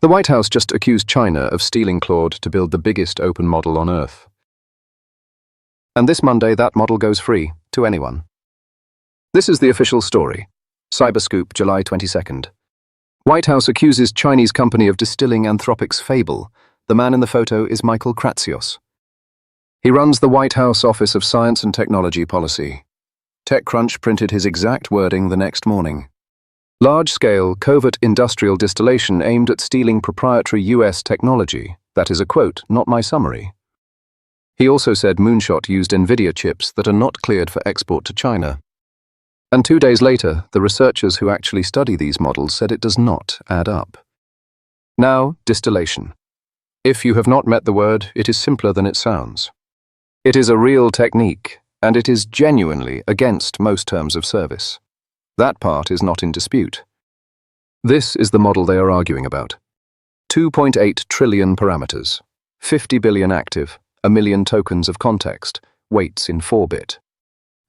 The White House just accused China of stealing Claude to build the biggest open model on Earth. And this Monday, that model goes free to anyone. This is the official story. CyberScoop, July 22nd. White House accuses Chinese company of distilling Anthropic's Fable. The man in the photo is Michael Kratsios. He runs the White House Office of Science and Technology Policy. TechCrunch printed his exact wording the next morning. Large-scale, covert industrial distillation aimed at stealing proprietary US technology. That is a quote, not my summary. He also said Moonshot used Nvidia chips that are not cleared for export to China. And 2 days later, the researchers who actually study these models said it does not add up. Now, distillation. If you have not met the word, it is simpler than it sounds. It is a real technique, and it is genuinely against most terms of service. That part is not in dispute. This is the model they are arguing about. 2.8 trillion parameters, 50 billion active, 1 million tokens of context, weights in 4-bit.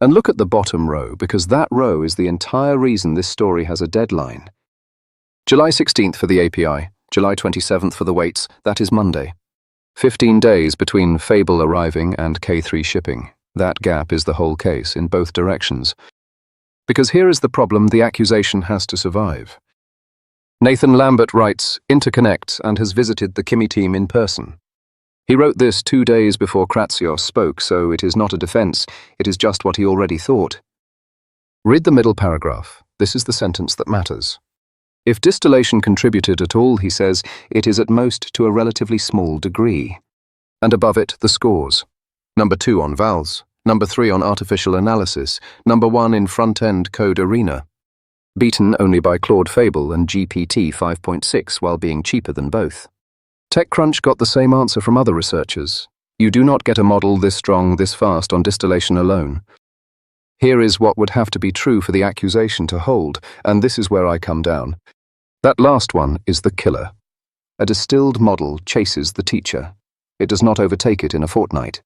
And look at the bottom row, because that row is the entire reason this story has a deadline. July 16th for the API, July 27th for the weights, that is Monday. 15 days between Fable arriving and K3 shipping. That gap is the whole case in both directions. Because here is the problem the accusation has to survive. Nathan Lambert writes, interconnects, and has visited the Kimi team in person. He wrote this 2 days before Kratsios spoke, so it is not a defense, it is just what he already thought. Read the middle paragraph. This is the sentence that matters. If distillation contributed at all, he says, it is at most to a relatively small degree. And above it, the scores. Number 2 on vals. Number 3 on artificial analysis, number 1 in front-end code arena. Beaten only by Claude Fable and GPT 5.6 while being cheaper than both. TechCrunch got the same answer from other researchers. You do not get a model this strong, this fast on distillation alone. Here is what would have to be true for the accusation to hold, and this is where I come down. That last one is the killer. A distilled model chases the teacher. It does not overtake it in a fortnight.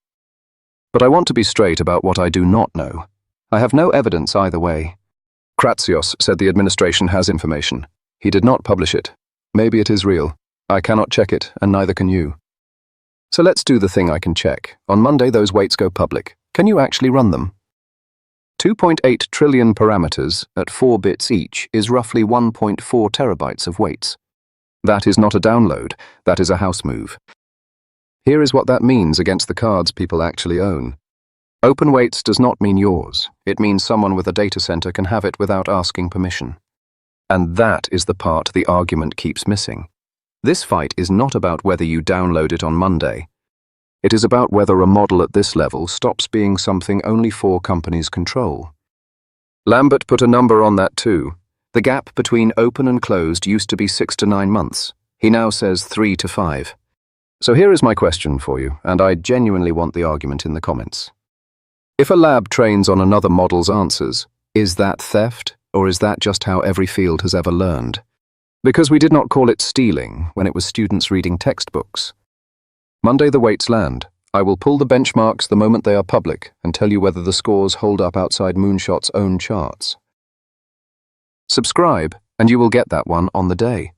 But I want to be straight about what I do not know. I have no evidence either way. Kratsios said the administration has information. He did not publish it. Maybe it is real. I cannot check it, and neither can you. So let's do the thing I can check. On Monday, those weights go public. Can you actually run them? 2.8 trillion parameters at 4 bits each is roughly 1.4 terabytes of weights. That is not a download. That is a house move. Here is what that means against the cards people actually own. Open weights does not mean yours. It means someone with a data center can have it without asking permission. And that is the part the argument keeps missing. This fight is not about whether you download it on Monday. It is about whether a model at this level stops being something only 4 companies control. Lambert put a number on that too. The gap between open and closed used to be 6 to 9 months. He now says 3 to 5. So here is my question for you, and I genuinely want the argument in the comments. If a lab trains on another model's answers, is that theft, or is that just how every field has ever learned? Because we did not call it stealing when it was students reading textbooks. Monday the weights land. I will pull the benchmarks the moment they are public and tell you whether the scores hold up outside Moonshot's own charts. Subscribe, and you will get that one on the day.